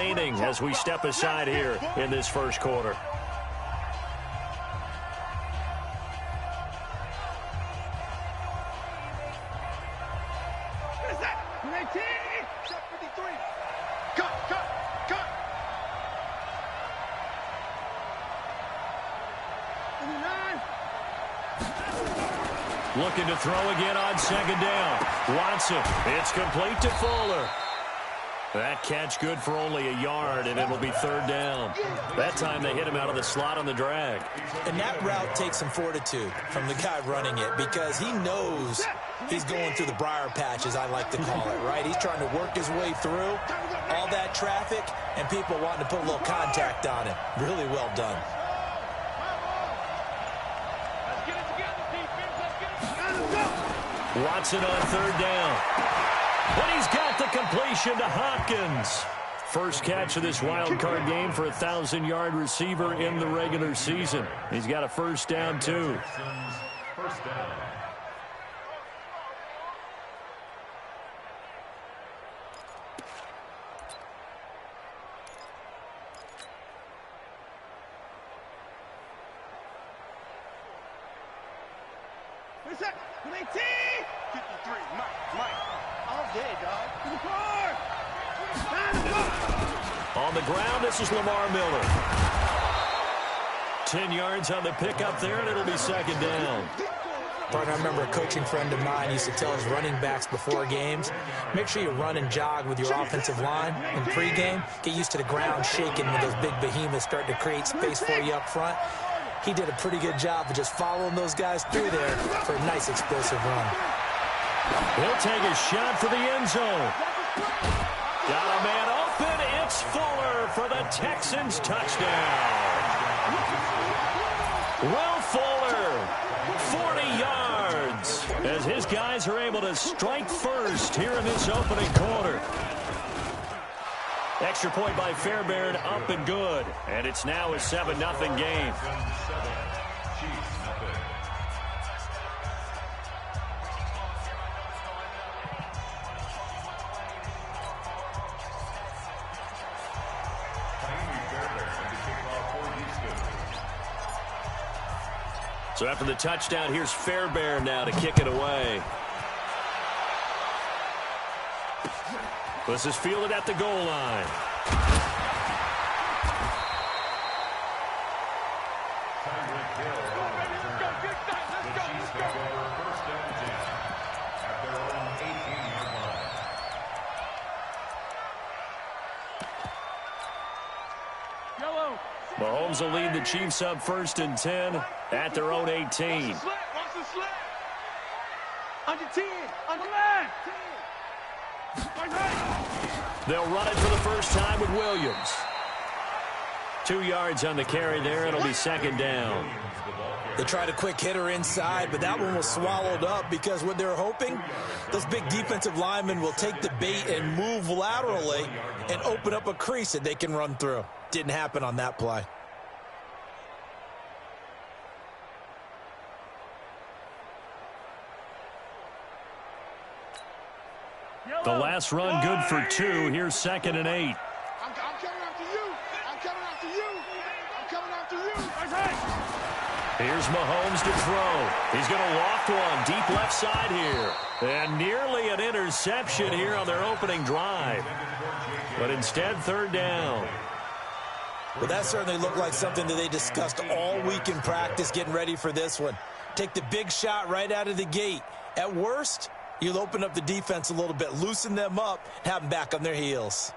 remaining as we step aside here in this first quarter. Looking to throw again on second down. Watson, it's complete to Fuller. That catch good for only a yard, and it'll be third down. That time they hit him out of the slot on the drag. And that route takes some fortitude from the guy running it because he knows he's going through the briar patch, as I like to call it, right? He's trying to work his way through all that traffic and people wanting to put a little contact on him. Really well done. Watson on third down. And he's got the completion to Hopkins. First catch of this wild card game for a 1,000-yard receiver in the regular season. He's got a first down, too. First down. On the ground, this is Lamar Miller. 10 yards on the pickup there, and it'll be second down. Partner, I remember a coaching friend of mine used to tell his running backs before games, make sure you run and jog with your offensive line in pregame. Get used to the ground shaking when those big behemoths start to create space for you up front. He did a pretty good job of just following those guys through there for a nice explosive run. He'll take a shot for the end zone. Got a man open. It's Fuller for the Texans touchdown. Will Fuller, 40 yards, as his guys are able to strike first here in this opening quarter. Extra point by Fairbairn, up and good. And it's now a 7-0 game. So after the touchdown, here's Fairbairn now to kick it away. This is fielded at the goal line. Mahomes will lead the Chiefs up first and 10 at their own 18. Under 10, under line. They'll run it for the first time with Williams. 2 yards on the carry there. It'll be second down. They tried a quick hitter inside, but that one was swallowed up because what they're hoping, those big defensive linemen will take the bait and move laterally and open up a crease that they can run through. Didn't happen on that play. The last run good for 2. Here's second and 8. I'm coming after you. I'm coming after you. I'm coming after you. Here's Mahomes to throw. He's going to loft one deep left side here. And nearly an interception here on their opening drive. But instead, third down. Well, that certainly looked like something that they discussed all week in practice getting ready for this one. Take the big shot right out of the gate. At worst, you'll open up the defense a little bit, loosen them up, have them back on their heels.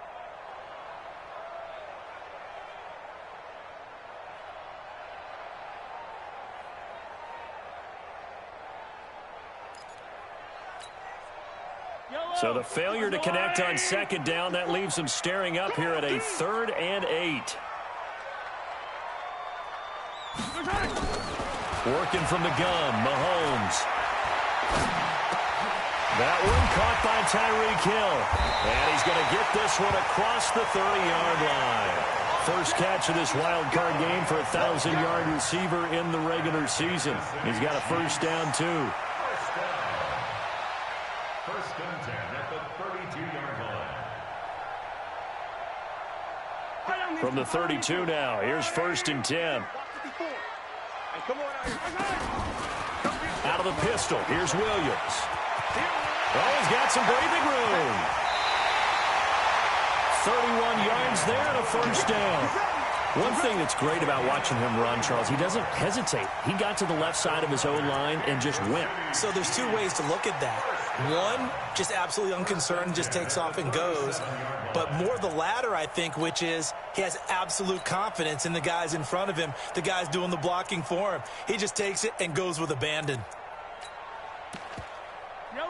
So the failure to connect on second down, that leaves them staring up here at a 3rd and 8. Working from the gun, Mahomes. That one caught by Tyreek Hill. And he's going to get this one across the 30-yard line. First catch of this wild card game for a 1,000-yard receiver in the regular season. He's got a first down, too. First and 10 at the 32-yard line. From the 32 now, here's 1st and 10. Out of the pistol, here's Williams. Oh, he's got some breathing room. 31 yards there and a 1st down. One thing that's great about watching him run, Charles, he doesn't hesitate. He got to the left side of his O-line and just went. So there's two ways to look at that. One, just absolutely unconcerned, just takes off and goes. But more the latter, I think, which is he has absolute confidence in the guys in front of him, the guys doing the blocking for him. He just takes it and goes with abandon.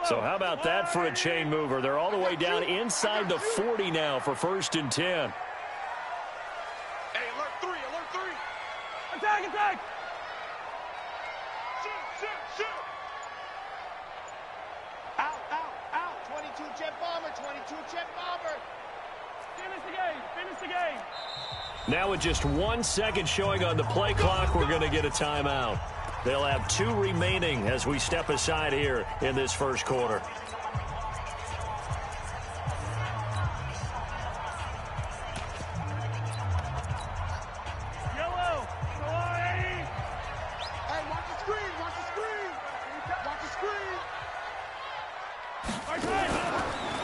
So how about that for a chain mover? They're all the way down inside the 40 now for 1st and 10. Attack! Shoot! Out. 22 jet bomber. Finish the game. Now with just 1 second showing on the play clock, we're going to get a timeout. They'll have 2 remaining as we step aside here in this 1st quarter.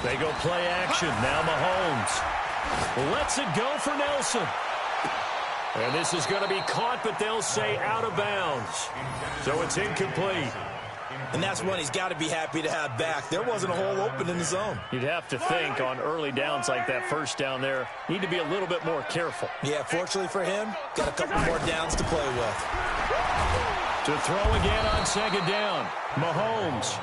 They go play action. Now Mahomes lets it go for Nelson. And this is going to be caught, but they'll say out of bounds. So it's incomplete. And that's one he's got to be happy to have back. There wasn't a hole open in the zone. You'd have to think on early downs like that 1st down there, need to be a little bit more careful. Yeah, fortunately for him, got a couple more downs to play with. To throw again on 2nd down, Mahomes.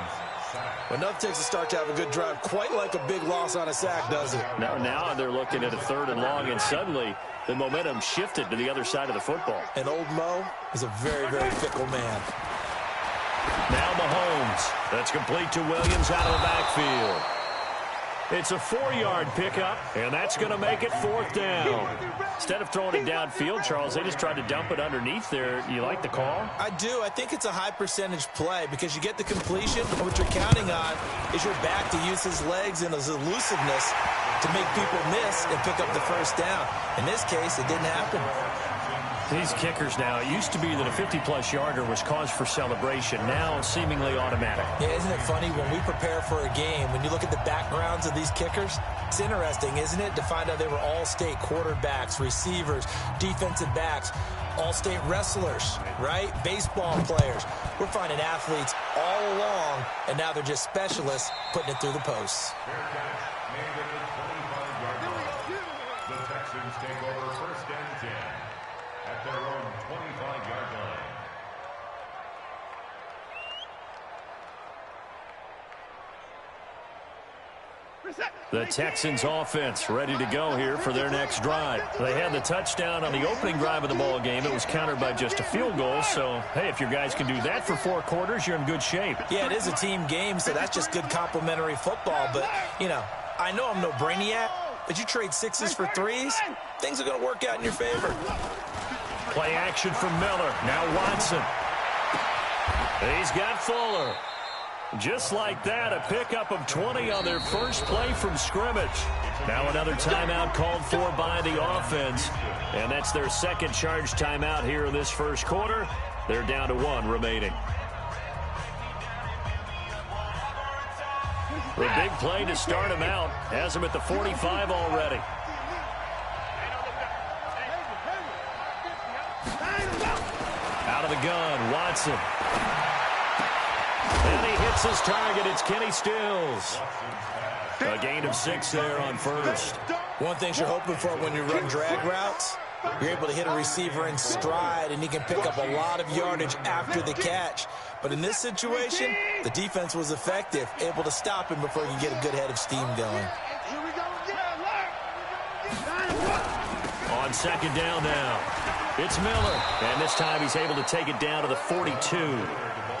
Well, nothing takes a start to have a good drive, quite like a big loss on a sack, does it? Now they're looking at a 3rd and long, and suddenly the momentum shifted to the other side of the football. And old Mo is a very, very fickle man. Now Mahomes. That's complete to Williams out of the backfield. It's a 4-yard pickup, and that's going to make it 4th down. Instead of throwing it downfield, Charles, they just tried to dump it underneath there. You like the call? I do. I think it's a high-percentage play because you get the completion, and what you're counting on is your back to use his legs and his elusiveness to make people miss and pick up the 1st down. In this case, it didn't happen. These kickers now, it used to be that a 50-plus yarder was cause for celebration. Now seemingly automatic. Yeah, isn't it funny when we prepare for a game, when you look at the backgrounds of these kickers, it's interesting, isn't it, to find out they were all-state quarterbacks, receivers, defensive backs, all-state wrestlers, right? Baseball players. We're finding athletes all along, and now they're just specialists putting it through the posts. The Texans take over 1st and 10 at their own 25-yard line. The Texans offense ready to go here for their next drive. They had the touchdown on the opening drive of the ball game. It was countered by just a field goal. So, hey, if your guys can do that for 4 quarters, you're in good shape. Yeah, it is a team game, so that's just good complimentary football. But, you know, I know I'm no brainiac, but you trade 6s for 3s, things are going to work out in your favor. Play action from Miller. Now Watson. He's got Fuller. Just like that, a pickup of 20 on their first play from scrimmage. Now another timeout called for by the offense. And that's their second charge timeout here in this 1st quarter. They're down to 1 remaining. The big play to start him out has him at the 45 already. Out of the gun, Watson. And he hits his target. It's Kenny Stills. A gain of 6 there on 1st. One thing you're hoping for when you run drag routes, you're able to hit a receiver in stride, and he can pick up a lot of yardage after the catch. But in this situation, the defense was effective, able to stop him before he could get a good head of steam going. On 2nd down now, it's Miller. And this time he's able to take it down to the 42.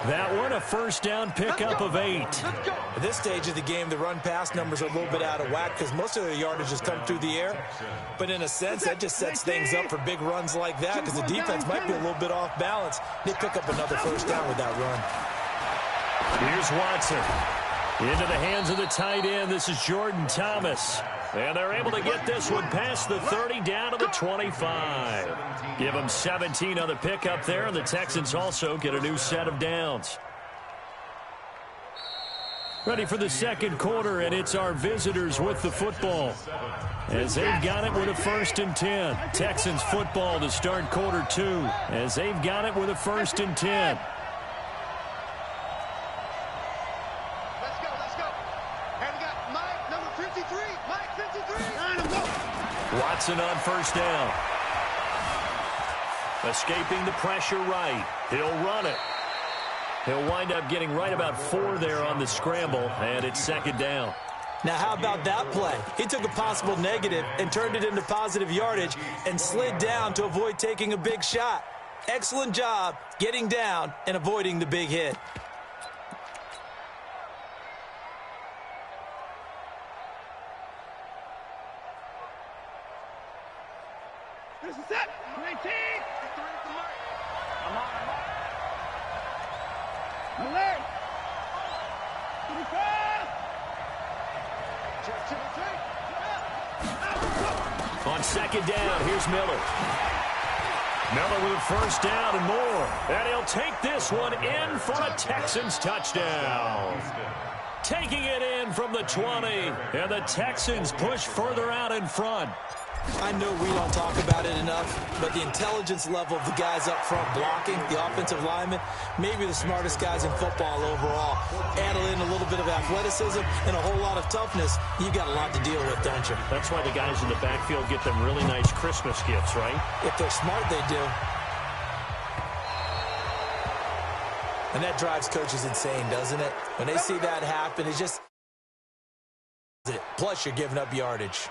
That one, a 1st down pickup of 8. At this stage of the game, the run-pass numbers are a little bit out of whack because most of their yardage has come through the air. But in a sense, that just sets things up for big runs like that because the defense might be a little bit off balance. They pick up another 1st down with that run. Here's Watson. Into the hands of the tight end. This is Jordan Thomas. And they're able to get this one past the 30 down to the 25. Give them 17 on the pickup there, and the Texans also get a new set of downs. Ready for the second quarter, and it's our visitors with the football. As they've got it with a 1st and 10. Texans football to start quarter 2. As they've got it with a 1st and 10. Let's go, let's go. And we got Mike, number 53. Mike, 53. Watson on 1st down. Escaping the pressure right. He'll run it. He'll wind up getting right about 4 there on the scramble, and it's 2nd down. Now, how about that play? He took a possible negative and turned it into positive yardage and slid down to avoid taking a big shot. Excellent job getting down and avoiding the big hit. This is it. 19. I'm on. Malay. 25. On 2nd down, here's Miller. Miller with a 1st down and more. And he'll take this one in for a Texans touchdown. Taking it in from the 20. And the Texans push further out in front. I know we don't talk about it enough, but the intelligence level of the guys up front blocking, the offensive linemen, maybe the smartest guys in football overall. Add in a little bit of athleticism and a whole lot of toughness, you got a lot to deal with, don't you? That's why the guys in the backfield get them really nice Christmas gifts, right? If they're smart, they do. And that drives coaches insane, doesn't it? When they see that happen, it's just... Plus, you're giving up yardage.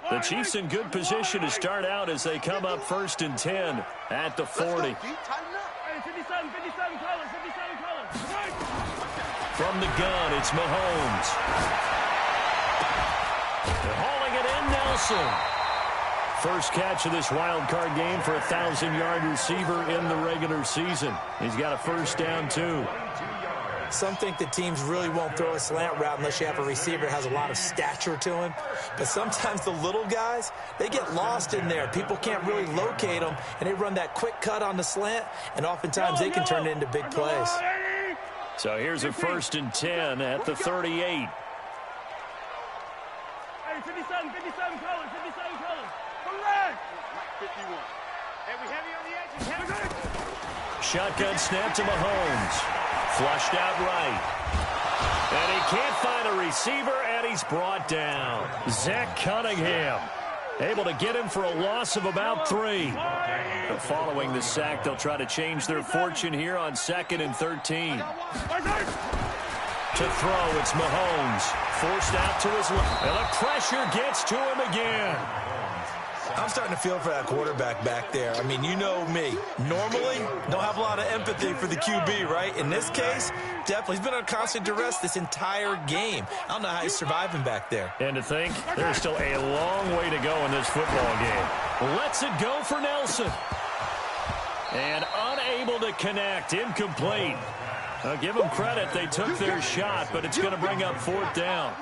The Chiefs in good position to start out as they come up 1st and 10 at the 40. From the gun, it's Mahomes. They're hauling it in, Nelson. First catch of this wild card game for a 1,000-yard receiver in the regular season. He's got a 1st down, too. Some think that teams really won't throw a slant route unless you have a receiver that has a lot of stature to him. But sometimes the little guys, they get lost in there. People can't really locate them, and they run that quick cut on the slant, and oftentimes they can turn it into big plays. So here's a 1st and 10 at the 38. 57 colors. 51. And we have you on the edge. Shotgun snap to Mahomes. Flushed out right. And he can't find a receiver, and he's brought down. Zach Cunningham able to get him for a loss of about 3. But following the sack, they'll try to change their fortune here on 2nd and 13. To throw, it's Mahomes. Forced out to his left. And the pressure gets to him again. I'm starting to feel for that quarterback back there. I mean, you know me. Normally, don't have a lot of empathy for the QB, right? In this case, definitely. He's been under constant duress this entire game. I don't know how he's surviving back there. And to think, there's still a long way to go in this football game. Lets it go for Nelson. And unable to connect. Incomplete. I'll give them credit. They took their shot, but it's going to bring up 4th down.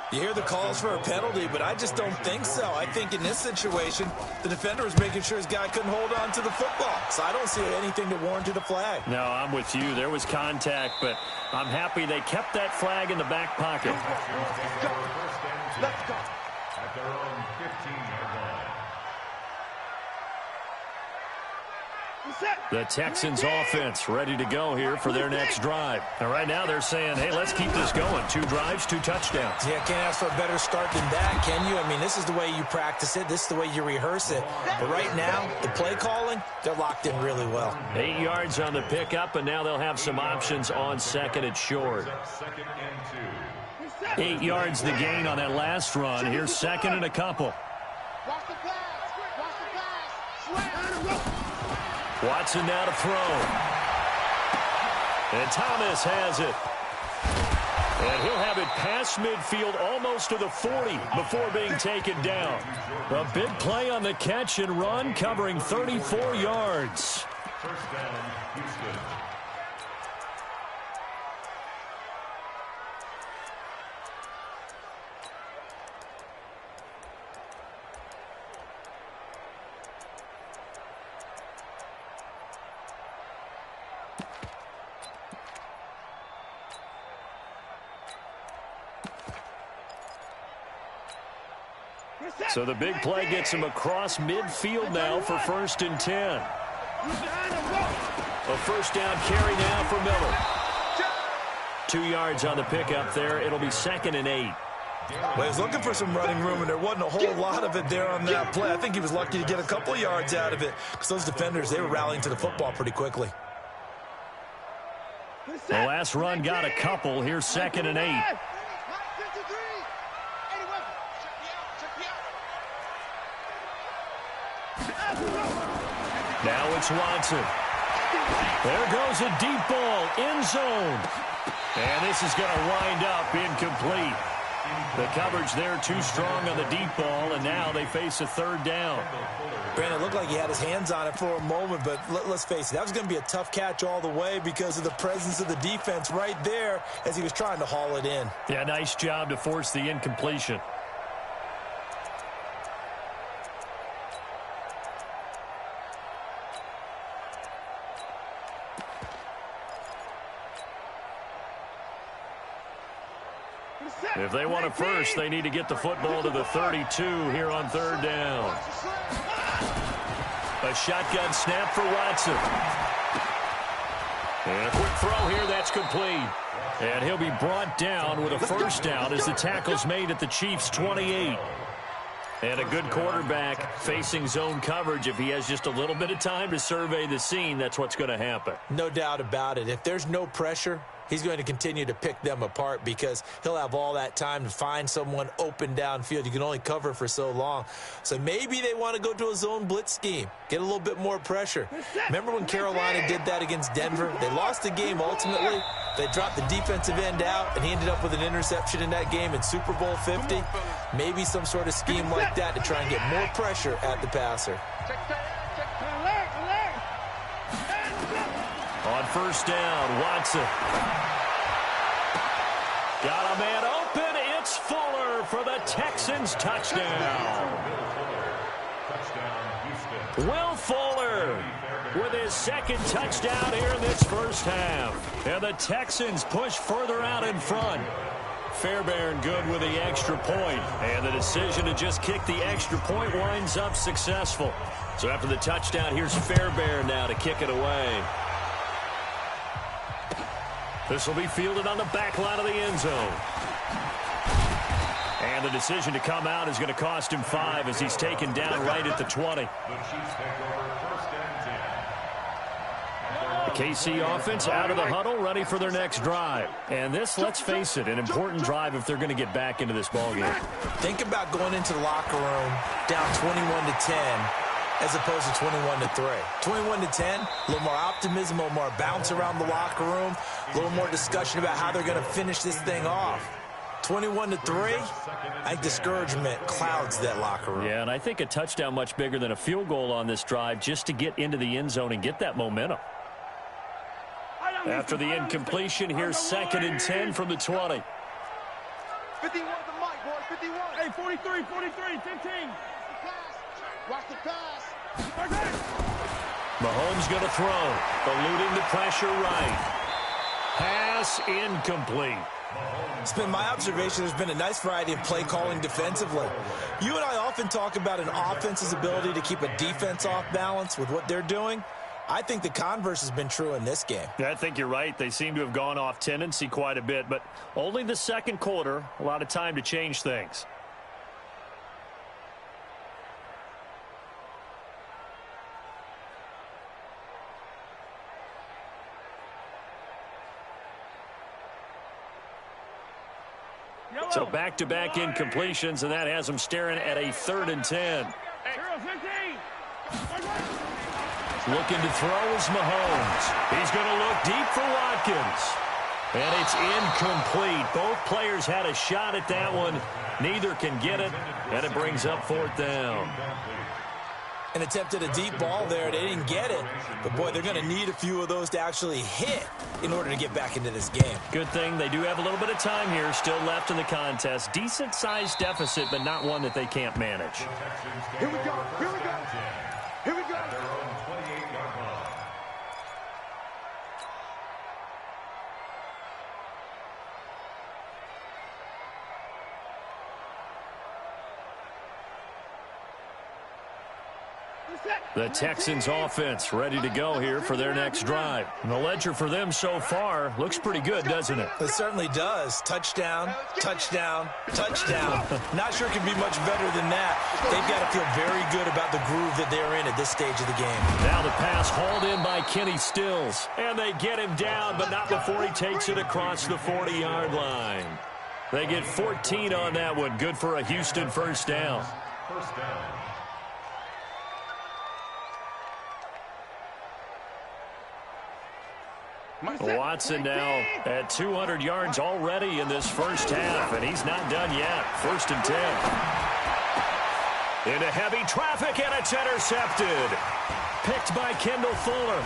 You hear the calls for a penalty, but I just don't think so. I think in this situation, the defender was making sure his guy couldn't hold on to the football. So I don't see anything to warrant a flag. No, I'm with you. There was contact, but I'm happy they kept that flag in the back pocket. Let's go. At their own 15-yard line. The Texans offense ready to go here for their next drive. And right now they're saying, hey, let's keep this going. 2 drives, 2 touchdowns. Yeah, can't ask for a better start than that, can you? I mean, this is the way you practice it. This is the way you rehearse it. But right now, the play calling, they're locked in really well. 8 yards on the pickup, and now they'll have some options on 2nd and short. 2nd and 2. 8 yards the gain on that last run. Here's 2nd and a couple. Watch the pass. Watch the pass. Slam. Watson now to throw. And Thomas has it. And he'll have it past midfield, almost to the 40 before being taken down. A big play on the catch and run, covering 34 yards. First down, Houston. So the big play gets him across midfield now for 1st and 10. A first down carry now for Miller. 2 yards on the pickup there. It'll be 2nd and 8. Well, he was looking for some running room, and there wasn't a whole lot of it there on that play. I think he was lucky to get a couple of yards out of it because those defenders, they were rallying to the football pretty quickly. The last run got a couple. Here's 2nd and 8. Now it's Watson. There goes a deep ball, end zone. And this is going to wind up incomplete. The coverage there too strong on the deep ball, and now they face a 3rd down. Brandon, it looked like he had his hands on it for a moment, but let's face it, that was going to be a tough catch all the way because of the presence of the defense right there as he was trying to haul it in. Yeah, nice job to force the incompletion. If they want it first, they need to get the football to the 32 here on 3rd down. A shotgun snap for Watson. And a quick throw here, that's complete. And he'll be brought down with a first down as the tackle's made at the Chiefs' 28. And a good quarterback facing zone coverage. If he has just a little bit of time to survey the scene, that's what's going to happen. No doubt about it. If there's no pressure, he's going to continue to pick them apart because he'll have all that time to find someone open downfield. You can only cover for so long. So maybe they want to go to a zone blitz scheme, get a little bit more pressure. Remember when Carolina did that against Denver? They lost the game ultimately. They dropped the defensive end out, and he ended up with an interception in that game in Super Bowl 50. Maybe some sort of scheme like that to try and get more pressure at the passer. On first down, Watson. Got a man open. It's Fuller for the Texans touchdown. Will Fuller with his 2nd touchdown here in this first half. And the Texans push further out in front. Fairbairn good with the extra point. And the decision to just kick the extra point winds up successful. So after the touchdown, here's Fairbairn now to kick it away. This will be fielded on the back line of the end zone. And the decision to come out is going to cost him 5 as he's taken down right at the 20. The Chiefs take over 1st and 10. The KC offense out of the huddle, ready for their next drive. And this, let's face it, an important drive if they're going to get back into this ballgame. Think about going into the locker room down 21-10 as opposed to 21-3. 21-10, a little more optimism, a little more bounce around the locker room, a little more discussion about how they're going to finish this thing off. 21-3, I think discouragement clouds that locker room. Yeah, and I think a touchdown much bigger than a field goal on this drive just to get into the end zone and get that momentum. After the incompletion, here's 2nd and 10 from the 20. 51 the mic, boy, 51. Hey, 43, 15. Watch the pass. Mahomes going to throw, eluding the pressure right. Pass incomplete. It's been my observation there's been a nice variety of play calling defensively. You and I often talk about an offense's ability to keep a defense off balance with what they're doing. I think the converse has been true in this game. Yeah, I think you're right. They seem to have gone off tendency quite a bit, but only the 2nd quarter, a lot of time to change things. So back-to-back incompletions, and that has them staring at a 3rd and 10. Looking to throw is Mahomes. He's going to look deep for Watkins. And it's incomplete. Both players had a shot at that one. Neither can get it, and it brings up 4th down. And attempted a deep ball there. They didn't get it. But, boy, they're going to need a few of those to actually hit in order to get back into this game. Good thing they do have a little bit of time here still left in the contest. Decent-sized deficit, but not one that they can't manage. Here we go. Here we go. Here we go. The Texans offense ready to go here for their next drive. And the ledger for them so far looks pretty good, doesn't it? It certainly does. Touchdown, touchdown, touchdown. Not sure it can be much better than that. They've got to feel very good about the groove that they're in at this stage of the game. Now the pass hauled in by Kenny Stills. And they get him down, but not before he takes it across the 40-yard line. They get 14 on that one. Good for a Houston first down. First down. Watson now at 200 yards already in this first half, and he's not done yet. 1st and 10. Into heavy traffic, and it's intercepted. Picked by Kendall Fuller.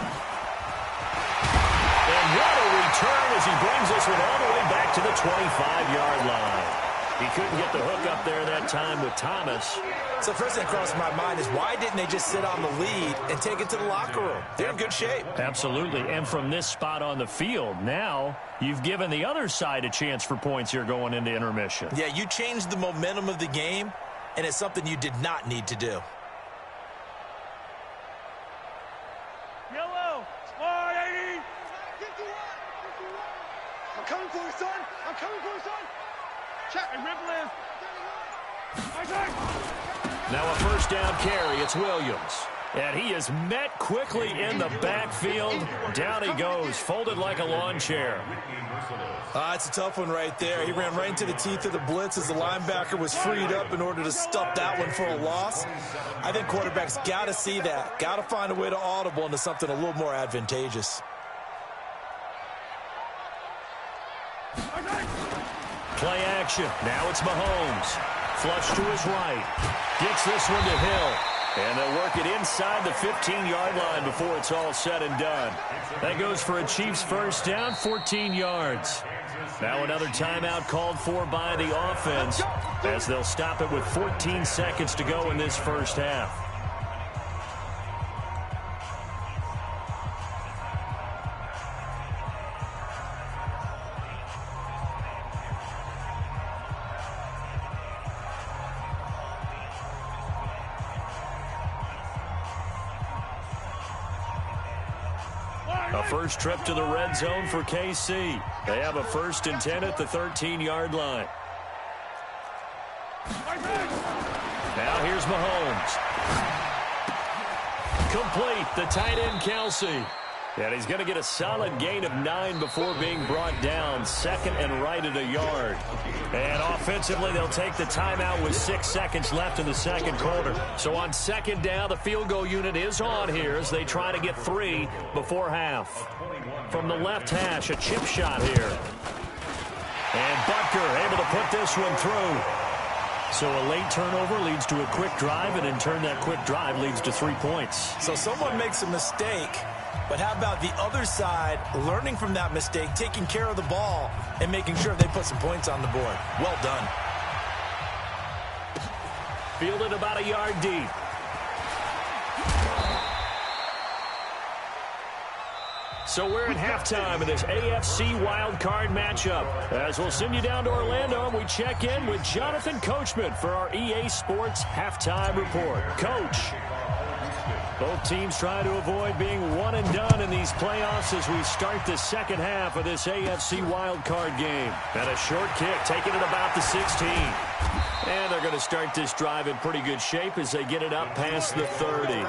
And what a return as he brings this one all the way back to the 25-yard line. He couldn't get the hook up there that time with Thomas. So first thing that crossed my mind is why didn't they just sit on the lead and take it to the locker room? They're in good shape. Absolutely. And from this spot on the field, now you've given the other side a chance for points here going into intermission. Yeah, you changed the momentum of the game, and it's something you did not need to do. Yellow. Squad 80. I'm coming for you, son. I'm coming for you, son. Check and ripple in. Now a first down carry. It's Williams. And he is met quickly in the backfield. Down he goes, folded like a lawn chair. It's a tough one right there. He ran right into the teeth of the blitz as the linebacker was freed up in order to stuff that one for a loss. I think quarterbacks got to see that. Got to find a way to audible into something a little more advantageous. Play action. Now it's Mahomes. Flush to his right. Gets this one to Hill. And they'll work it inside the 15-yard line before it's all said and done. That goes for a Chiefs first down, 14 yards. Now another timeout called for by the offense as they'll stop it with 14 seconds to go in this first half. A first trip to the red zone for KC. They have a 1st and 10 at the 13-yard line. Now here's Mahomes. Complete, the tight end Kelsey. And he's going to get a solid gain of 9 before being brought down. 2nd and right at a yard. And offensively, they'll take the timeout with 6 seconds left in the second quarter. So on 2nd down, the field goal unit is on here as they try to get 3 before half. From the left hash, a chip shot here. And Butker able to put this one through. So a late turnover leads to a quick drive, and in turn, that quick drive leads to 3 points. So someone makes a mistake. But how about the other side, learning from that mistake, taking care of the ball, and making sure they put some points on the board? Well done. Fielded about a yard deep. So we're at halftime of this AFC wildcard matchup. As we'll send you down to Orlando, and we check in with Jonathan Coachman for our EA Sports Halftime Report. Coach. Both teams trying to avoid being one and done in these playoffs as we start the second half of this AFC wildcard game. And a short kick taken at about the 16. And they're going to start this drive in pretty good shape as they get it up past the 30.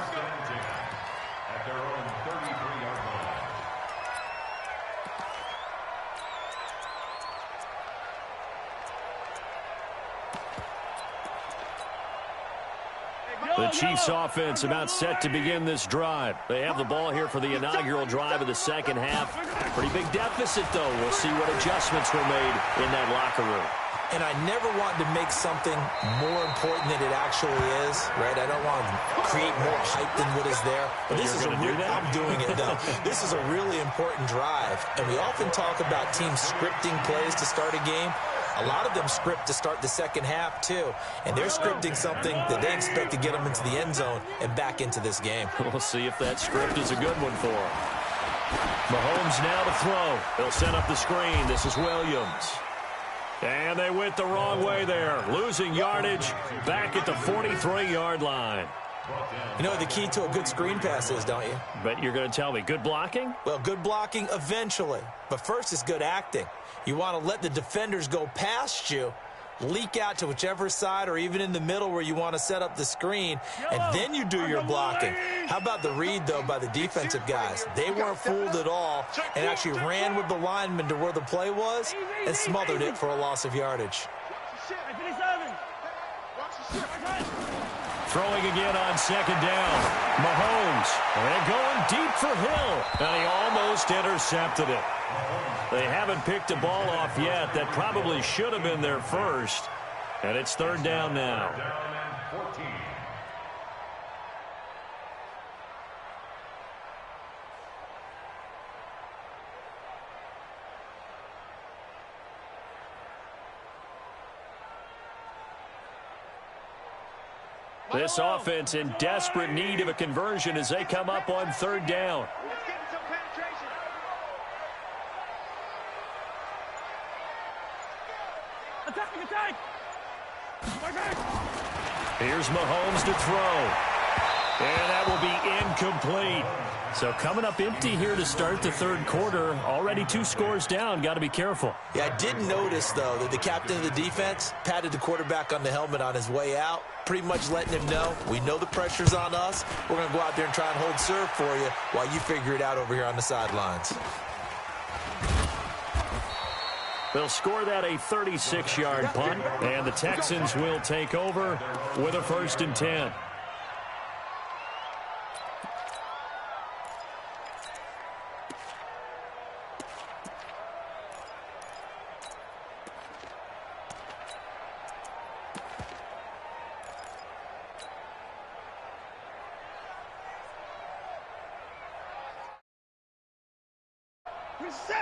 The The Chiefs offense about set to begin this drive. They have the ball here for the inaugural drive of the second half. Pretty big deficit, though. We'll see what adjustments were made in that locker room. And I never want to make something more important than it actually is, right? I don't want to create more hype than what is there. But this is I'm doing it, though. This is a really important drive. And we often talk about teams scripting plays to start a game. A lot of them script to start the second half, too. And they're scripting something that they expect to get them into the end zone and back into this game. We'll see if that script is a good one for them. Mahomes now to throw. They'll set up the screen. This is Williams. And they went the wrong way there. Losing yardage back at the 43-yard line. You know what the key to a good screen pass is, don't you? Bet you're going to tell me. Good blocking? Well, good blocking eventually. But first is good acting. You want to let the defenders go past you, leak out to whichever side or even in the middle where you want to set up the screen, and then you do your blocking. How about the read, though, by the defensive guys? They weren't fooled at all and actually ran with the lineman to where the play was and smothered it for a loss of yardage. Throwing again on second down. Mahomes. And going deep for Hill. And he almost intercepted it. They haven't picked a ball off yet. That probably should have been their first. And it's third down now. This offense in desperate need of a conversion as they come up on third down. Here's Mahomes to throw. And that will be incomplete. So coming up empty here to start the third quarter. Already 2 scores down. Got to be careful. Yeah, I did notice, though, that the captain of the defense patted the quarterback on the helmet on his way out, pretty much letting him know, we know the pressure's on us. We're going to go out there and try and hold serve for you while you figure it out over here on the sidelines. They'll score that a 36-yard punt, and the Texans will take over with a 1st and 10.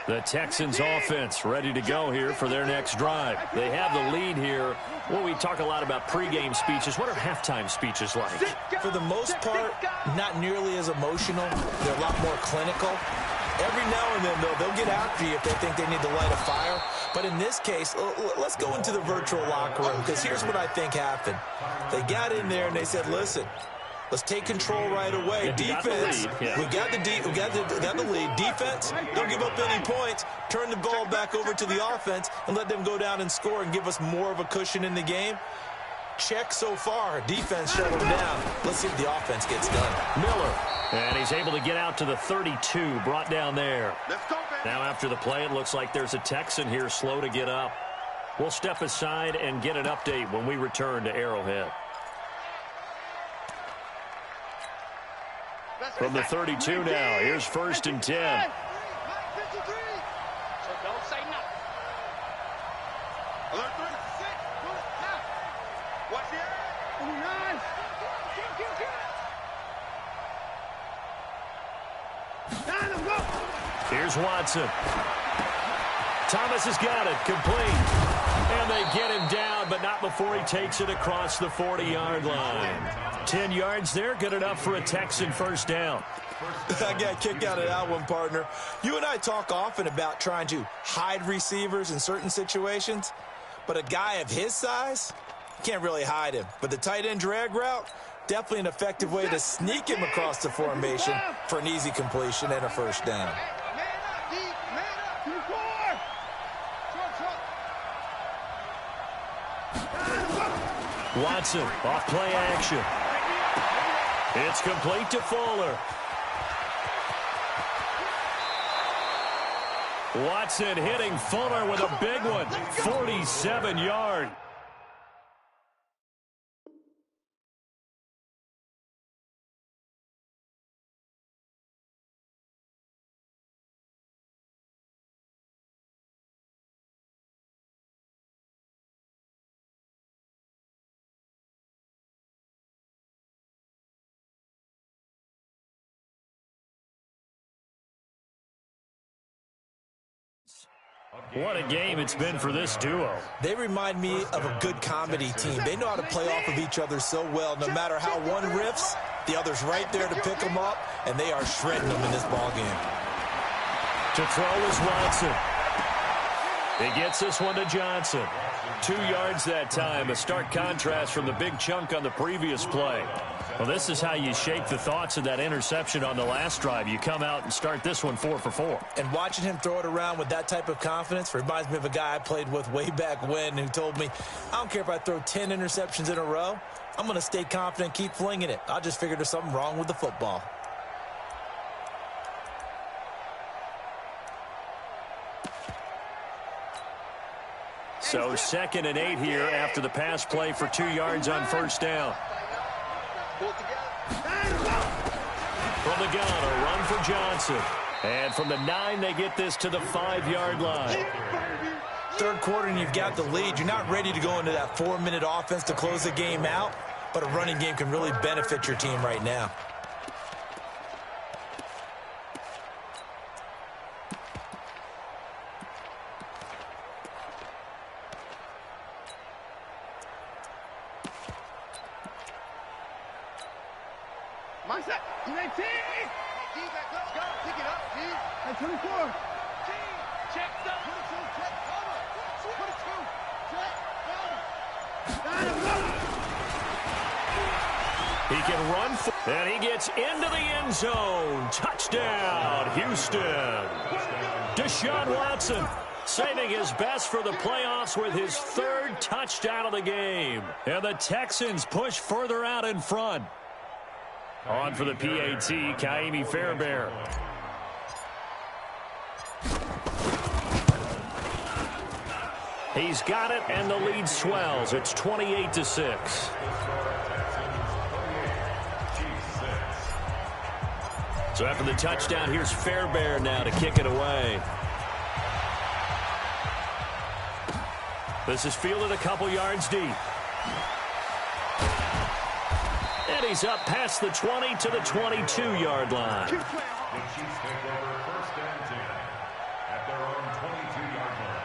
The Texans offense ready to go here for their next drive. They have the lead here. Well, we talk a lot about pregame speeches. What are halftime speeches like? For the most part, not nearly as emotional. They're a lot more clinical. Every now and then, though, they'll get after you if they think they need to light a fire. But in this case, let's go into the virtual locker room, because here's what I think happened. They got in there and they said, listen, let's take control right away. Defense, we got the lead. Defense, don't give up any points. Turn the ball back over to the offense and let them go down and score and give us more of a cushion in the game. Check so far. Defense shut them down. Let's see if the offense gets done. Miller, and he's able to get out to the 32, brought down there. Let's go, baby. Now after the play, it looks like there's a Texan here slow to get up. We'll step aside and get an update when we return to Arrowhead. From the 32 now, here's 1st and 10. So don't say nothing. Alert 3. Watch the area. Here's Watson. Thomas has got it, complete. And they get him down, but not before he takes it across the 40-yard line. 10 yards there, good enough for a Texan 1st down. I got a kick out of that one, partner. You and I talk often about trying to hide receivers in certain situations, but a guy of his size, you can't really hide him. But the tight end drag route, definitely an effective way to sneak him across the formation for an easy completion and a 1st down. Watson, off play action. It's complete to Fuller. Watson hitting Fuller with a big one, 47 yards. What a game it's been for this duo. They remind me of a good comedy team. They know how to play off of each other so well. No matter how one riffs, the other's right there to pick them up, and they are shredding them in this ballgame. To throw is Watson. He gets this one to Johnson. 2 yards that time, a stark contrast from the big chunk on the previous play. Well, this is how you shape the thoughts of that interception on the last drive. You come out and start this one 4 for 4. And watching him throw it around with that type of confidence reminds me of a guy I played with way back when who told me, I don't care if I throw 10 interceptions in a row. I'm going to stay confident, keep flinging it. I just figured there's something wrong with the football. So 2nd and 8 here after the pass play for 2 yards on first down. From the gun, a run for Johnson. And from the 9, they get this to the 5-yard line. Third quarter and you've got the lead. You're not ready to go into that 4-minute offense to close the game out, but a running game can really benefit your team right now. Mindset. 19. Let's go. Pick it up, G. At 24. G. Check stuff. 22. Check. Cover. 22. Check. Cover. He can run, and he gets into the end zone. Touchdown, Houston. Deshaun Watson saving his best for the playoffs with his 3rd touchdown of the game. And the Texans push further out in front. On for the PAT, Kaimi Fairbairn. He's got it, and the lead swells. It's 28-6. So after the touchdown, here's Fairbairn now to kick it away. This is fielded a couple yards deep. And he's up past the 20 to the 22-yard line. The Chiefs take over 1st and 10 at their own 22-yard line.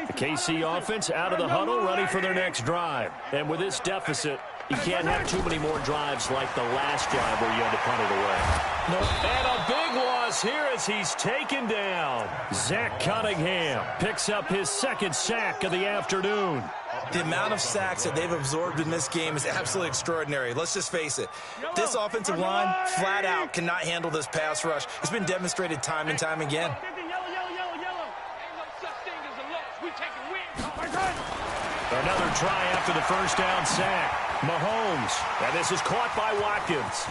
The KC offense out of the huddle, ready for their next drive. And with this deficit, you can't have too many more drives like the last drive where you had to punt it away. And a big loss here as he's taken down. Zach Cunningham picks up his 2nd sack of the afternoon. The amount of sacks that they've absorbed in this game is absolutely extraordinary. Let's just face it. This offensive line, flat out, cannot handle this pass rush. It's been demonstrated time and time again. Another try after the first down sack. Mahomes, and this is caught by Watkins.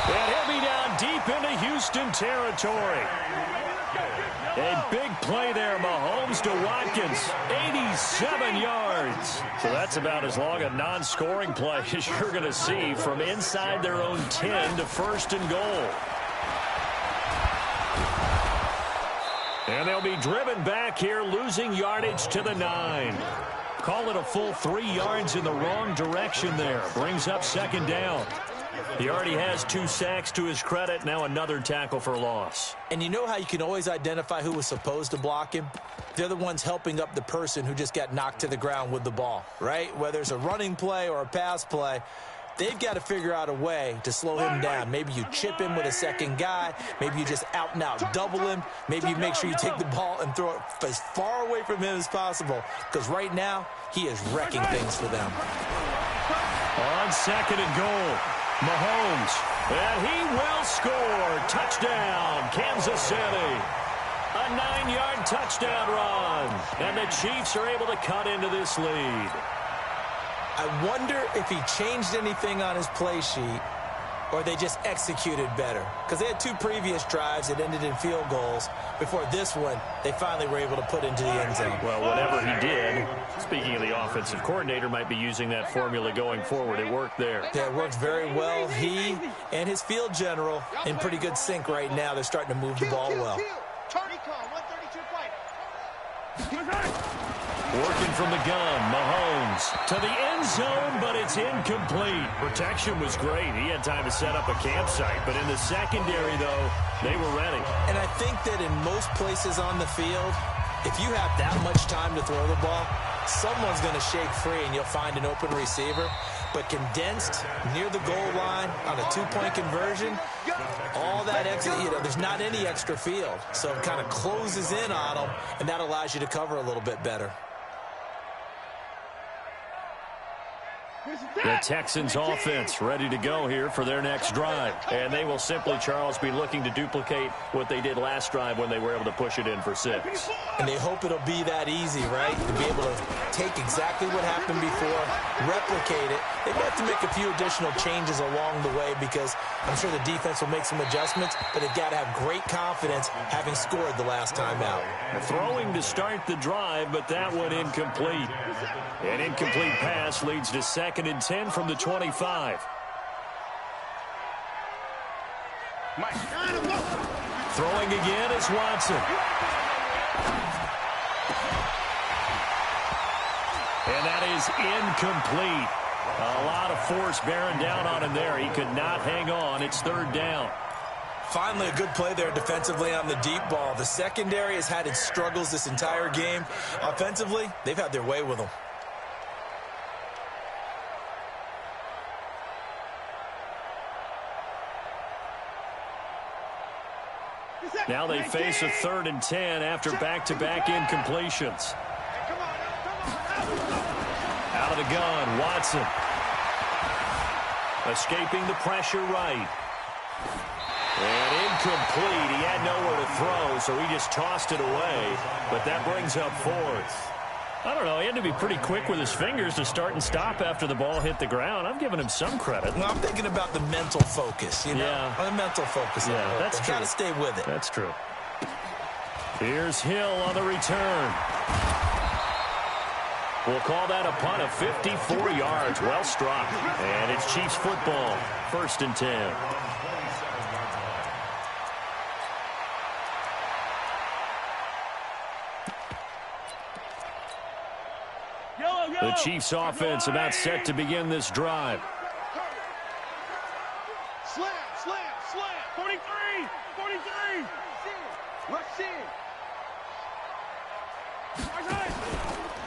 And he'll be down deep into Houston territory. A big play there, Mahomes to Watkins. 87 yards. So that's about as long a non-scoring play as you're going to see from inside their own 10 to 1st and goal. And they'll be driven back here, losing yardage to the 9. Call it a full 3 yards in the wrong direction there. Brings up 2nd down. He already has 2 sacks to his credit. Now another tackle for loss. And you know how you can always identify who was supposed to block him? They're the ones helping up the person who just got knocked to the ground with the ball, right? Whether it's a running play or a pass play, they've got to figure out a way to slow him down. Maybe you chip him with a 2nd guy. Maybe you just out-and-out double him. Maybe you make sure you take the ball and throw it as far away from him as possible. Because right now, he is wrecking things for them. On 2nd and goal, Mahomes. And he will score. Touchdown, Kansas City. A 9-yard touchdown run. And the Chiefs are able to cut into this lead. I wonder if he changed anything on his play sheet or they just executed better? Because they had 2 previous drives that ended in field goals. Before this one, they finally were able to put into the end zone. Well, whatever he did, speaking of the offensive coordinator, might be using that formula going forward. It worked there. Yeah, it worked very well. He and his field general in pretty good sync right now. They're starting to move the ball well. Working from the gun, Mahomes to the end zone, but it's incomplete. Protection was great. He had time to set up a campsite, but in the secondary, though, they were ready. And I think that in most places on the field, if you have that much time to throw the ball, someone's going to shake free and you'll find an open receiver. But condensed near the goal line on a 2-point conversion, all that extra, there's not any extra field. So it kind of closes in on them, and that allows you to cover a little bit better. The Texans offense ready to go here for their next drive. And they will simply, Charles, be looking to duplicate what they did last drive when they were able to push it in for 6. And they hope it'll be that easy, right? To be able to take exactly what happened before, replicate it. They may have to make a few additional changes along the way because I'm sure the defense will make some adjustments, but they've got to have great confidence having scored the last time out. Throwing to start the drive, but that one incomplete. An incomplete pass leads to 2nd and 10 from the 25. Throwing again is Watson. And that is incomplete. A lot of force bearing down on him there. He could not hang on. It's 3rd down. Finally, a good play there defensively on the deep ball. The secondary has had its struggles this entire game. Offensively, they've had their way with them. Now they face a 3rd and 10 after back-to-back incompletions. Out of the gun, Watson. Escaping the pressure right. And incomplete. He had nowhere to throw, so he just tossed it away. But that brings up 4th. I don't know. He had to be pretty quick with his fingers to start and stop after the ball hit the ground. I'm giving him some credit. Well, I'm thinking about the mental focus, you know? Yeah. The mental focus. Yeah, that's true. Got to stay with it. That's true. Here's Hill on the return. We'll call that a punt of 54 yards. Well struck. And it's Chiefs football. 1st and 10. The Chiefs offense about set to begin this drive. Slam, slam, slam. 43, 43. Rush in.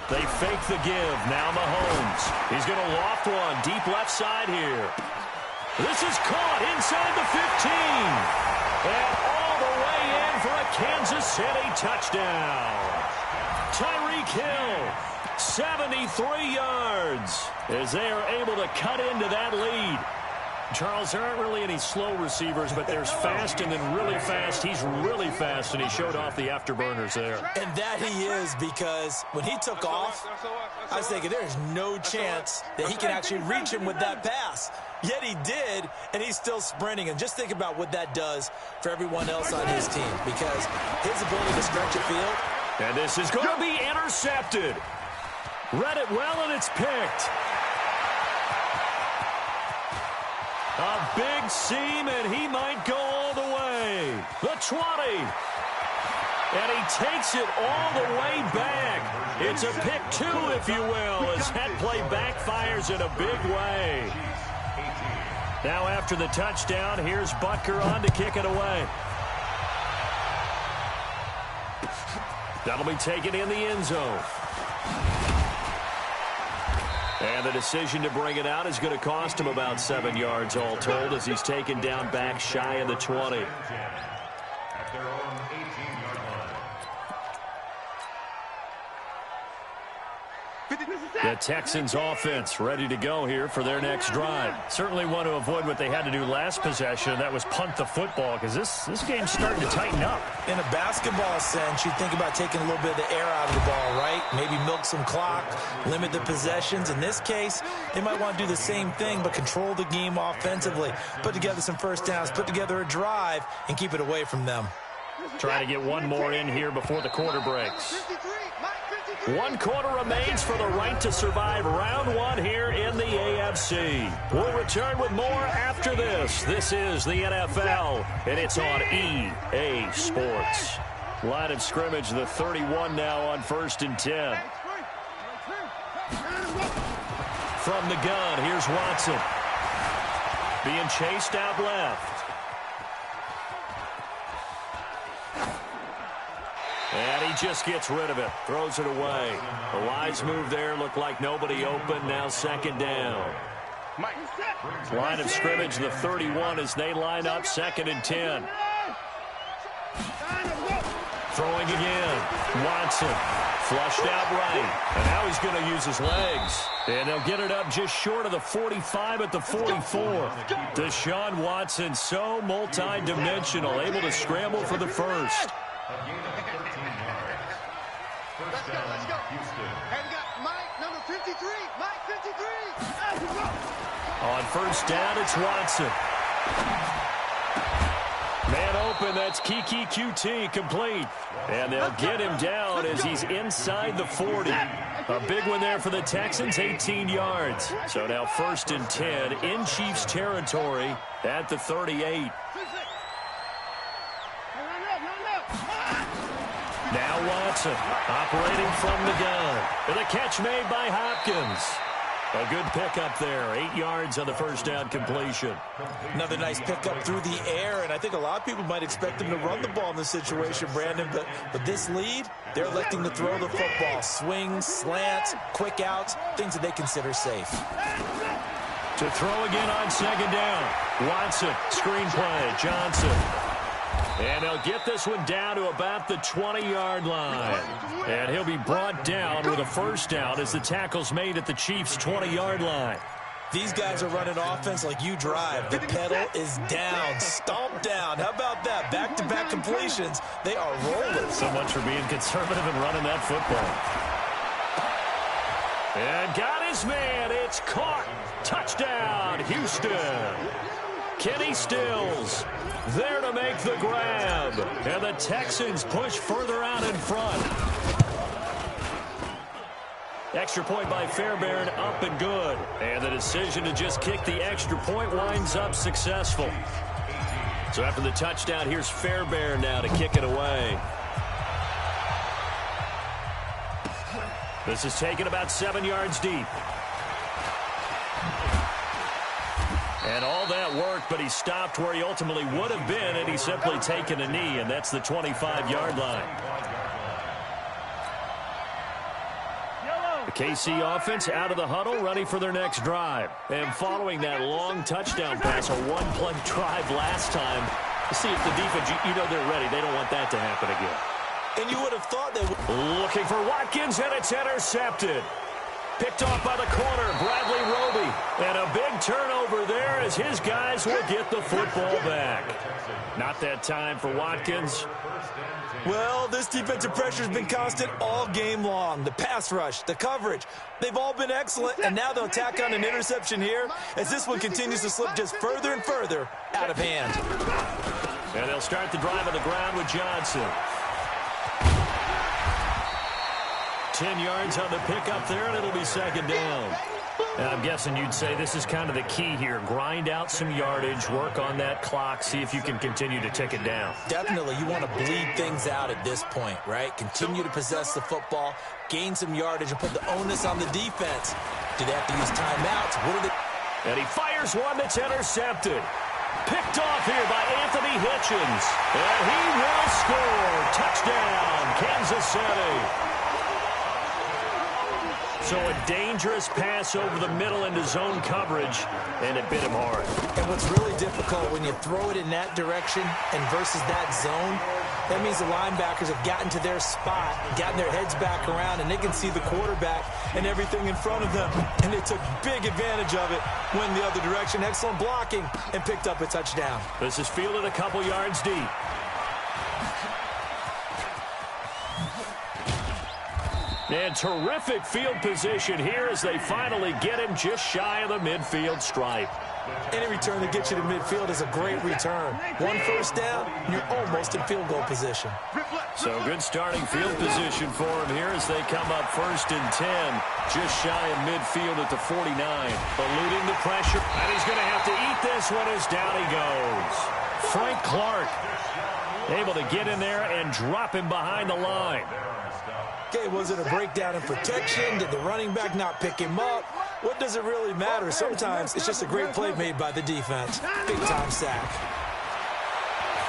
They fake the give. Now Mahomes. He's going to loft one deep left side here. This is caught inside the 15. And all the way in for a Kansas City touchdown. Tyreek Hill, 73 yards as they are able to cut into that lead. Charles, there aren't really any slow receivers, but there's fast and then really fast. He's really fast, and he showed off the afterburners there. And that he is, because when he took off, I was thinking there's no chance that he can actually reach him with that pass. Yet he did, and he's still sprinting. And just think about what that does for everyone else on his team, because his ability to stretch a field. And this is going to be intercepted. Read it well, and it's picked. A big seam, and he might go all the way. The 20. And he takes it all the way back. It's a pick 2, if you will, as that play backfires in a big way. Now after the touchdown, here's Butker on to kick it away. That'll be taken in the end zone. And the decision to bring it out is going to cost him about 7 yards all told as he's taken down back shy of the 20. At their own 18-yard line. The Texans offense ready to go here for their next drive. Certainly want to avoid what they had to do last possession. That was punt the football, because this game's starting to tighten up. In a basketball sense, you think about taking a little bit of the air out of the ball, right? Maybe milk some clock, limit the possessions. In this case, they might want to do the same thing, but control the game offensively. Put together some first downs, put together a drive, and keep it away from them. Trying to get one more in here before the quarter breaks. 1 quarter remains for the right to survive round 1 here in the AFC. We'll return with more after this. This is the NFL, and it's on EA Sports. Line of scrimmage, the 31 now on 1st and 10. From the gun, here's Watson. Being chased out left. And he just gets rid of it. Throws it away. The wise move there. Looked like nobody open. Now 2nd down. Line of scrimmage, the 31 as they line up 2nd and 10. Throwing again. Watson. Flushed out right. And now he's going to use his legs. And they'll get it up just short of the 45 at the 44. Deshaun Watson, so multi-dimensional. Able to scramble for the first. Let's go. And we got Mike, number 53. Mike, 53. On 1st down, it's Watson. Man open, that's Kiki QT, complete. And they'll get him down as he's inside the 40. A big one there for the Texans, 18 yards. So now 1st and 10 in Chiefs territory at the 38. Now Watson operating from the gun. And a catch made by Hopkins. A good pickup there. 8 yards on the 1st down completion. Another nice pickup through the air, and I think a lot of people might expect him to run the ball in this situation, Brandon, but with this lead, they're electing to throw the football. Swings, slants, quick outs, things that they consider safe. To throw again on 2nd down. Watson, screenplay, Johnson. And they'll get this one down to about the 20-yard line. And he'll be brought down with a 1st down as the tackle's made at the Chiefs' 20-yard line. These guys are running offense like you drive. The pedal is down, stomped down. How about that? Back-to-back completions. They are rolling. So much for being conservative and running that football. And got his man. It's caught. Touchdown, Houston. Kenny Stills there to make the grab. And the Texans push further out in front. Extra point by Fairbairn, up and good. And the decision to just kick the extra point winds up successful. So after the touchdown, here's Fairbairn now to kick it away. This is taken about 7 yards deep. And all that worked, but he stopped where he ultimately would have been, and he's simply taken a knee, and that's the 25-yard line. The KC offense out of the huddle, ready for their next drive. And following that long touchdown pass, a one-play drive last time, to see if the defense, you know they're ready. They don't want that to happen again. And you would have thought they would. Looking for Watkins, and it's intercepted. Picked off by the corner, Bradley Roby. And a big turnover there as his guys will get the football back. Not that time for Watkins. Well, this defensive pressure has been constant all game long. The pass rush, the coverage, they've all been excellent, and now they'll tack on an interception here as this one continues to slip just further and further out of hand. And they'll start the drive on the ground with Johnson. 10 yards on the pickup there, and it'll be 2nd down. And I'm guessing you'd say this is kind of the key here. Grind out some yardage, work on that clock, see if you can continue to tick it down. Definitely, you want to bleed things out at this point, right? Continue to possess the football, gain some yardage, and put the onus on the defense. Do they have to use timeouts? What are they? And he fires one that's intercepted. Picked off here by Anthony Hitchens. And he will score. Touchdown, Kansas City. So a dangerous pass over the middle into zone coverage, and it bit him hard. And what's really difficult when you throw it in that direction and versus that zone, That means the linebackers have gotten to their spot, gotten their heads back around, and they can see the quarterback and everything in front of them. And they took big advantage of it, went the other direction. Excellent blocking, and picked up a touchdown. This is fielded a couple yards deep. And terrific field position here as they finally get him just shy of the midfield stripe. Any return that gets you to midfield is a great return. One first down, and you're almost in field goal position. So good starting field position for him here as they come up 1st and 10, just shy of midfield at the 49. Eluding the pressure, and he's going to have to eat this one as down he goes. Frank Clark able to get in there and drop him behind the line. Okay, was it a breakdown in protection? Did the running back not pick him up? What does it really matter? Sometimes it's just a great play made by the defense. Big-time sack.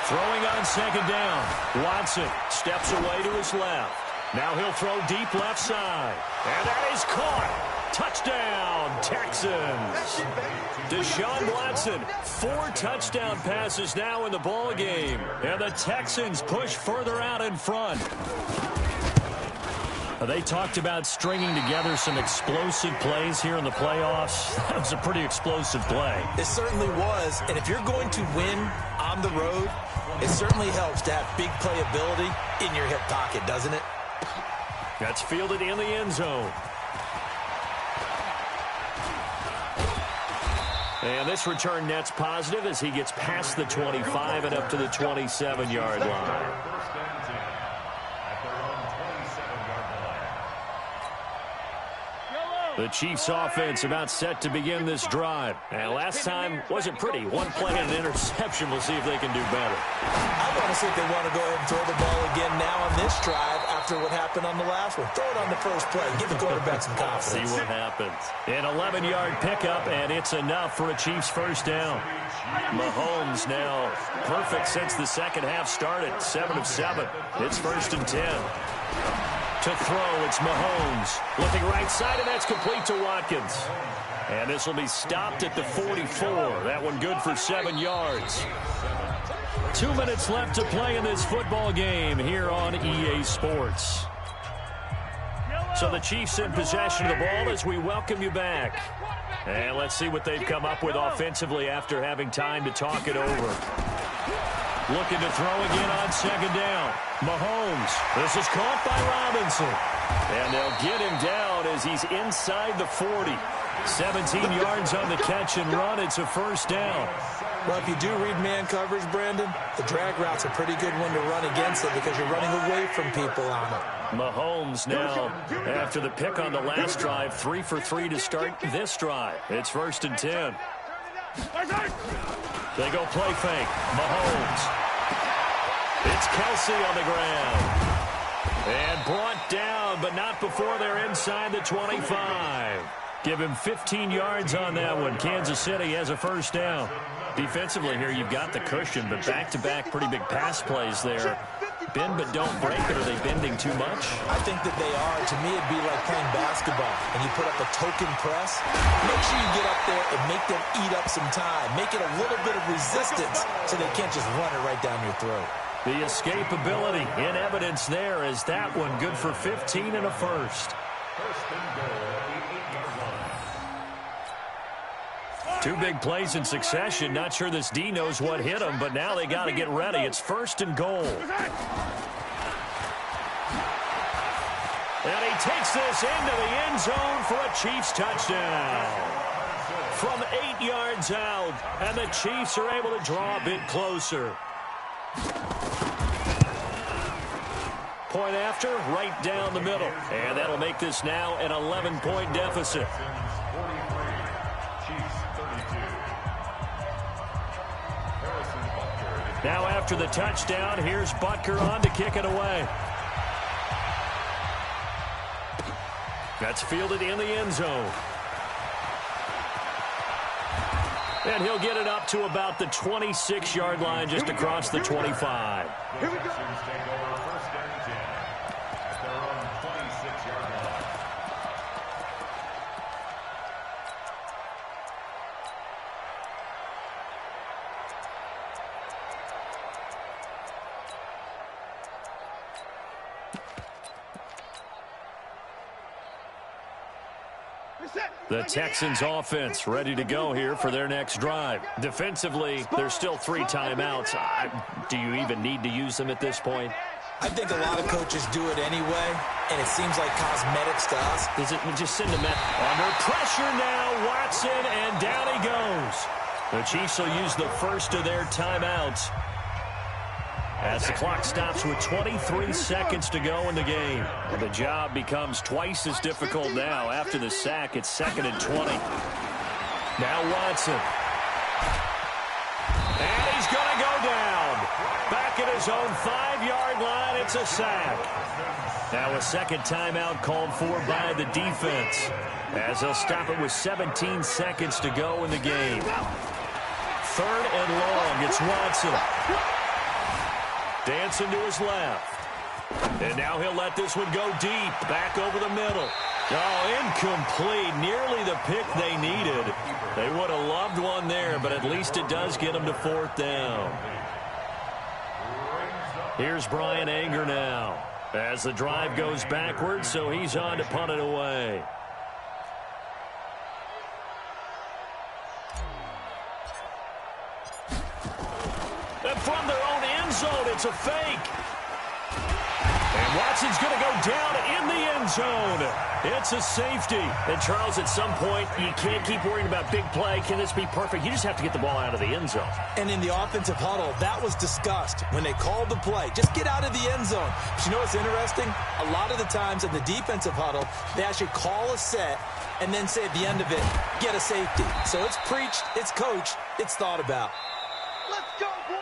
Throwing on 2nd down. Watson steps away to his left. Now he'll throw deep left side. And that is caught. Touchdown, Texans. Deshaun Watson, 4 touchdown passes now in the ball game. And the Texans push further out in front. They talked about stringing together some explosive plays here in the playoffs. That was a pretty explosive play. It certainly was. And if you're going to win on the road, it certainly helps to have big playability in your hip pocket, doesn't it? That's fielded in the end zone. And this return net's positive as he gets past the 25 and up to the 27-yard line. The Chiefs offense about set to begin this drive. And last time wasn't pretty. One play and an interception. We'll see if they can do better. I want to see if they want to go ahead and throw the ball again now on this drive after what happened on the last one. Throw it on the first play. Give the quarterback some confidence. See what happens. An 11-yard pickup, and it's enough for a Chiefs first down. Mahomes now perfect since the second half started. 7 of 7. It's 1st and 10. To throw, it's Mahomes. Looking right side, and that's complete to Watkins. And this will be stopped at the 44. That one good for 7 yards. 2 minutes left to play in this football game here on EA Sports. So the Chiefs in possession of the ball as we welcome you back. And let's see what they've come up with offensively after having time to talk it over. Looking to throw again on 2nd down. Mahomes. This is caught by Robinson. And they'll get him down as he's inside the 40. 17 yards on the catch and run. It's a first down. Well, if you do read man coverage, Brandon, the drag route's a pretty good one to run against it because you're running away from people on it. Mahomes now, after the pick on the last drive, 3 for 3 to start this drive. It's 1st and 10. They go play fake. Mahomes. It's Kelsey on the ground. And brought down, but not before they're inside the 25. Give him 15 yards on that one. Kansas City has a first down. Defensively here, you've got the cushion, but back-to-back pretty big pass plays there. Bend but don't break it. Are they bending too much? I think that they are. To me, it'd be like playing basketball, and you put up a token press. Make sure you get up there and make them eat up some time. Make it a little bit of resistance so they can't just run it right down your throat. The escapability in evidence there is that one good for 15 and a first. Two big plays in succession. Not sure this D knows what hit him, but now they got to get ready. It's 1st and goal. And he takes this into the end zone for a Chiefs touchdown. From 8 yards out, and the Chiefs are able to draw a bit closer. Point after, right down the middle. And that'll make this now an 11-point deficit. Now after the touchdown, here's Butker on to kick it away. That's fielded in the end zone. And he'll get it up to about the 26-yard line just across the 25. Here we go. Take over 1st and 10 at their own 26-yard line. The Texans offense ready to go here for their next drive. Defensively, there's still 3 timeouts. Do you even need to use them at this point? I think a lot of coaches do it anyway, and it seems like cosmetics to us. Does it just send them under pressure now? Watson, and down he goes. The Chiefs will use the first of their timeouts as the clock stops with 23 seconds to go in the game. And the job becomes twice as difficult now. After the sack, it's 2nd and 20. Now Watson. And he's going to go down. Back at his own 5-yard line, it's a sack. Now a second timeout called for by the defense, as they'll stop it with 17 seconds to go in the game. 3rd and long, it's Watson. Dancing to his left. And now he'll let this one go deep, back over the middle. Oh, incomplete. Nearly the pick they needed. They would have loved one there, but at least it does get them to 4th down. Here's Brian Anger now as the drive goes backwards, so he's on to punt it away. And from their own end zone, it's a fake. And Watson's going to go down in the end zone. It's a safety. And, Charles, at some point, you can't keep worrying about big play. Can this be perfect? You just have to get the ball out of the end zone. And in the offensive huddle, that was discussed when they called the play. Just get out of the end zone. But you know what's interesting? A lot of the times in the defensive huddle, they actually call a set and then say at the end of it, get a safety. So it's preached, it's coached, it's thought about. Let's go, boys!